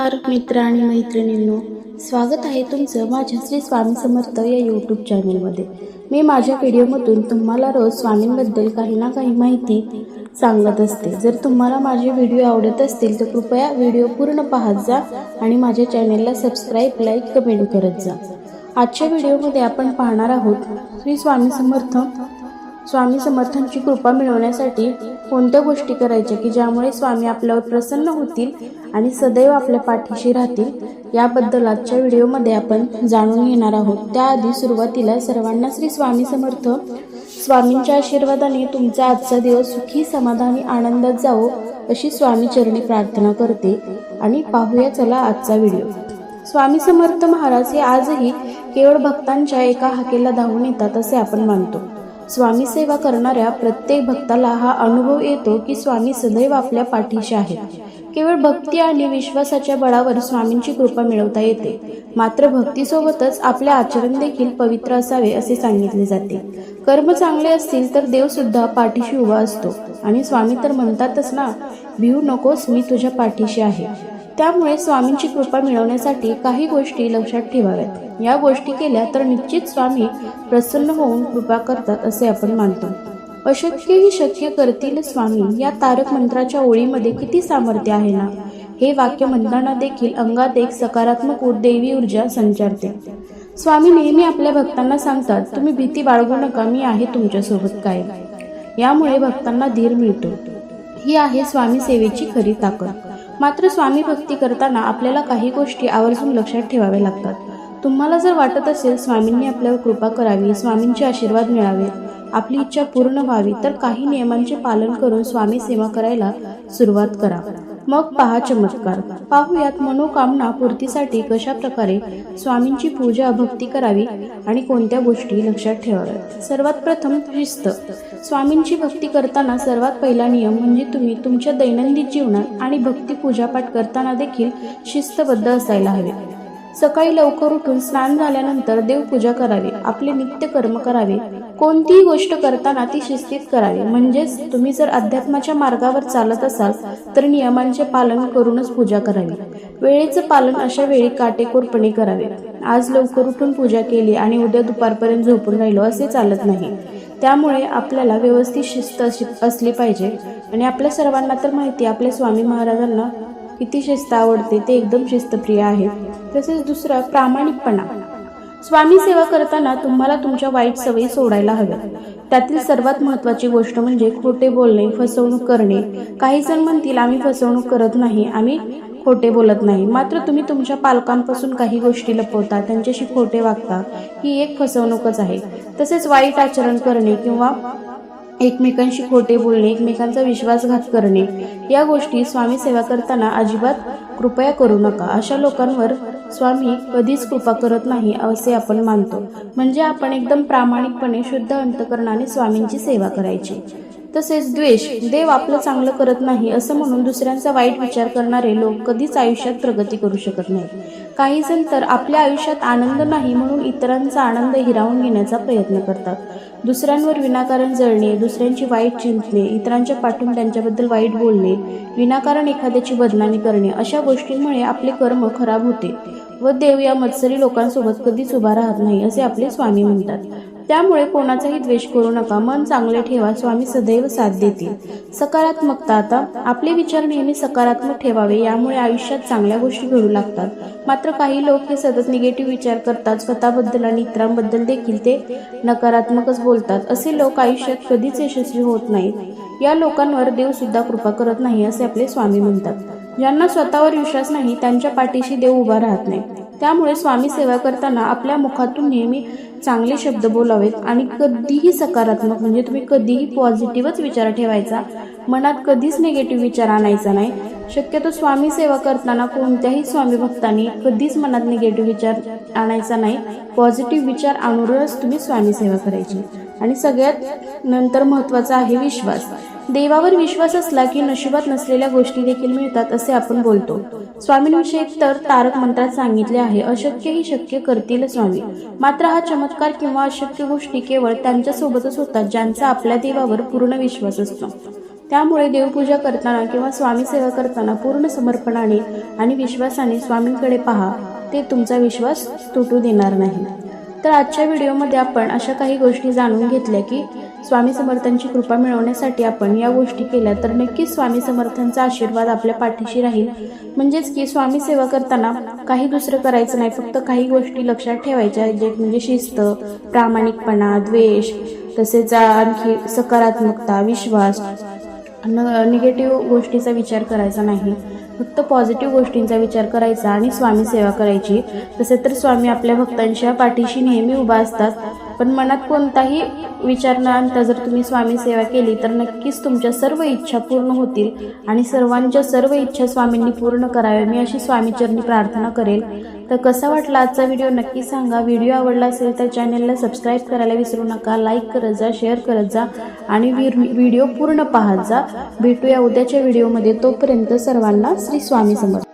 मित्र आणि मैत्रिणींनो, स्वागत आहे तुमचं माझ्या श्री स्वामी समर्थ या यूट्यूब चॅनलमध्ये। मी माझ्या व्हिडिओमधून तुम्हाला रोज स्वामींबद्दल काही ना काही माहिती सांगत असते। जर तुम्हाला माझे व्हिडिओ आवडत असतील तर कृपया व्हिडिओ पूर्ण पाहत जा आणि माझ्या चॅनलला सबस्क्राईब, लाईक, कमेंट करत जा। आजच्या व्हिडिओमध्ये आपण पाहणार आहोत श्री स्वामी समर्थांची कृपा मिळवण्यासाठी कोणत्या गोष्टी करायच्या की ज्यामुळे स्वामी आपल्यावर प्रसन्न होतील आणि सदैव आपल्या पाठीशी राहतील, याबद्दल आजच्या व्हिडिओमध्ये आपण जाणून घेणार आहोत। त्याआधी सुरुवातीला सर्वांना श्री स्वामी समर्थ स्वामींच्या आशीर्वादाने तुमचा आजचा दिवस सुखी, समाधानी, आनंदात जावो अशी स्वामी चरणी प्रार्थना करते। आणि पाहूया चला आजचा व्हिडिओ। स्वामी समर्थ महाराज हे आजही केवळ भक्तांच्या एका हाकेला धावून येतात असे आपण मानतो। स्वामी सेवा करणाऱ्या प्रत्येक भक्ताला हा अनुभव येतो की स्वामी सदैव आपल्या पाठीशी आहेत। केवळ भक्ती आणि विश्वासाच्या बळावर स्वामींची कृपा मिळवता येते। मात्र भक्तीसोबतच आपले आचरण देखील पवित्र असावे असे सांगितले जाते। कर्म चांगले असतील तर देव सुद्धा पाठीशी उभा असतो आणि स्वामी तर म्हणतातच ना, भिवू नकोस, मी तुझ्या पाठीशी आहे। त्यामुळे स्वामींची कृपा मिळवण्यासाठी काही गोष्टी लक्षात ठेवाव्यात। या गोष्टी केल्या तर निश्चित स्वामी प्रसन्न होऊन कृपा करतात असे आपण मानतो। अशक्य ही शक्य करतील स्वामी या तारक मंत्राच्या ओळीमध्ये किती सामर्थ्य आहे ना। हे वाक्य म्हणताना देखील अंगात एक सकारात्मक दैवी ऊर्जा संचारते। स्वामी नेहमी आपल्या भक्तांना सांगतात, तुम्ही भीती बाळगू नका, मी आहे तुमच्यासोबत कायम। यामुळे भक्तांना धीर मिळतो। ही आहे स्वामी सेवेची खरी ताकद। मात्र स्वामी भक्ती करताना आपल्याला काही गोष्टी आवर्जून लक्षात ठेवाव्या लागतात। तुम्हाला जर वाटत असेल स्वामींनी आपल्यावर कृपा करावी, स्वामींचे आशीर्वाद मिळावे, आपली इच्छा पूर्ण व्हावी, तर काही नियमांचे पालन करून स्वामी सेवा करायला सुरुवात करा। मग पहा चमत्कार। पाहूयात मनोकामना पूर्तीसाठी कशा प्रकारे स्वामींची पूजा भक्ती करावी आणि कोणत्या गोष्टी लक्षात ठेवाव्यात। सर्वात प्रथम शिस्त। स्वामींची भक्ती करताना सर्वात पहिला नियम म्हणजे तुम्ही तुमच्या दैनंदिन जीवनात आणि भक्ती पूजापाठ करताना देखील शिस्तबद्ध असायला हवे। सकाळी लवकर उठून स्नान झाल्यानंतर देवपूजा करावी, आपले नित्य कर्म करावे, कोणतीही गोष्ट करताना ती शिस्तीत करावी। म्हणजेच तुम्ही जर अध्यात्माच्या मार्गावर चालत असाल तर नियमांचे पालन करूनच पूजा करावी। वेळेचं पालन अशा वेळी काटेकोरपणे करावे। आज लवकर उठून पूजा केली आणि उद्या दुपारपर्यंत झोपून राहिलो असे चालत नाही। त्यामुळे आपल्याला व्यवस्थित शिस्त असली पाहिजे। आणि आपल्या सर्वांना तर माहिती आपल्या स्वामी महाराजांना किती शिस्त आवडते, ते एकदम शिस्तप्रिय आहेत। तसेच दुसरा प्रामाणिकपणा। स्वामी सेवा करताना तुम्हाला तुमच्या वाईट सवयी सोडायला हव्यात। त्यातील सर्वात महत्त्वाची गोष्ट म्हणजे खोटे बोलणे, फसवणूक करणे। काही जण म्हणतील आम्ही फसवणूक करत नाही, आम्ही खोटे बोलत नाही, मात्र तुम्ही तुमच्या पालकांपासून काही गोष्टी लपवता, त्यांच्याशी खोटे वागता, ही एक फसवणूकच आहे। तसेच वाईट आचरण करणे किंवा एकमेकांशी खोटे बोलणे, एकमेकांचा विश्वासघात करणे, या गोष्टी स्वामी सेवा करताना अजिबात कृपया करू नका। अशा लोकांवर स्वामी कधीच कृपा करत नाही असे आपण मानतो। म्हणजे आपण एकदम प्रामाणिकपणे शुद्ध अंतकरणाने स्वामींची सेवा करायची। तसेच द्वेष। देव आपलं चांगलं करत नाही असं म्हणून दुसऱ्यांचा वाईट विचार करणारे लोक कधीच आयुष्यात प्रगती करू शकत नाहीत। काही जण तर आपल्या आयुष्यात आनंद नाही म्हणून इतरांचा आनंद हिरावून घेण्याचा प्रयत्न करतात। दुसऱ्यांवर विनाकारण जळणे, दुसऱ्यांची वाईट चिंतणे, इतरांच्या पाठून त्यांच्याबद्दल वाईट बोलणे, विनाकारण एखाद्याची बदनामी करणे, अशा गोष्टींमुळे आपले कर्म खराब होते व देव या मत्सरी लोकांसोबत कधीच उभा राहत नाही असे आपले स्वामी म्हणतात। त्यामुळे कोणाचाही द्वेष करू नका, मन चांगले ठेवा, स्वामी सदैव साथ देतील। सकारात्मकता। आता आपले विचार नेहमी सकारात्मक ठेवावे, यामुळे आयुष्यात चांगल्या गोष्टी घडू लागतात। मात्र काही लोक हे सतत निगेटिव्ह विचार करतात, स्वतःबद्दल आणि इतरांबद्दल देखील ते नकारात्मकच बोलतात। असे लोक आयुष्यात कधीच यशस्वी होत नाहीत। या लोकांवर देव सुद्धा कृपा करत नाही असे आपले स्वामी म्हणतात। ज्यांना स्वतःवर विश्वास नाही त्यांच्या पाठीशी देव उभा राहत नाही। त्यामुळे स्वामी सेवा करताना आपल्या मुखातून नेहमी चांगले शब्द बोलावेत आणि कधीही सकारात्मक म्हणजे तुम्ही कधीही पॉझिटिव्हच विचार ठेवायचा, मनात कधीच निगेटिव्ह विचार आणायचा नाही। शक्यतो स्वामी सेवा करताना कोणत्याही स्वामी भक्तांनी कधीच मनात निगेटिव्ह विचार आणायचा नाही, पॉझिटिव्ह विचार आणूनच तुम्ही स्वामी सेवा करायची। आणि सगळ्यात नंतर महत्त्वाचा आहे विश्वास। देवावर विश्वास असला की नशिबात नसलेल्या गोष्टी देखील मिळतात असे आपण बोलतो। स्वामींविषयी तर तारक मंत्रात सांगितले आहे, अशक्य ही शक्य करतील स्वामी। मात्र हा चमत्कार किंवा अशक्य गोष्टी केवळ त्यांच्यासोबतच होतात ज्यांचा आपल्या देवावर पूर्ण विश्वास असतो। त्यामुळे देवपूजा करताना किंवा स्वामी सेवा करताना पूर्ण समर्पणाने आणि विश्वासाने स्वामींकडे पहा, ते तुमचा विश्वास तुटू देणार नाही. तर आजच्या व्हिडिओमध्ये आपण अशा काही गोष्टी जाणून घेतल्या की स्वामी समर्थांची कृपा मिळवण्यासाठी आपण या गोष्टी केल्या तर नक्कीच स्वामी समर्थांचा आशीर्वाद आपल्या पाठीशी राहील. म्हणजेच की स्वामी सेवा करताना काही दुसरं करायचं नाही, फक्त काही गोष्टी लक्षात ठेवायच्या, जे म्हणजे शिस्त, प्रामाणिकपणा, द्वेष, तसेच आणखी सकारात्मकता, विश्वास, निगेटिव्ह गोष्टीचा विचार करायचा नाही, फक्त पॉझिटिव्ह गोष्टींचा विचार करायचा आणि स्वामी सेवा करायची. तसे तर स्वामी आपल्या भक्तांच्या पाठीशी नेहमी उभा असतात, पण मनात कोणताही विचार न आणता जर तुम्ही स्वामी सेवा केली तर नक्कीच तुमच्या सर्व इच्छा पूर्ण होतील आणि सर्वांच्या सर्व इच्छा स्वामींनी पूर्ण कराव्या, मी अशी स्वामीचरणी प्रार्थना करेल. तर कसा वाटला आजचा व्हिडिओ नक्की सांगा. व्हिडिओ आवडला असेल तर चॅनलला सबस्क्राईब करायला विसरू नका. लाईक करत जा, शेअर करत जा आणि व्हिडिओ पूर्ण पाहत जा. भेटूया उद्याच्या व्हिडिओमध्ये. तोपर्यंत सर्वांना श्री स्वामी समर्थ.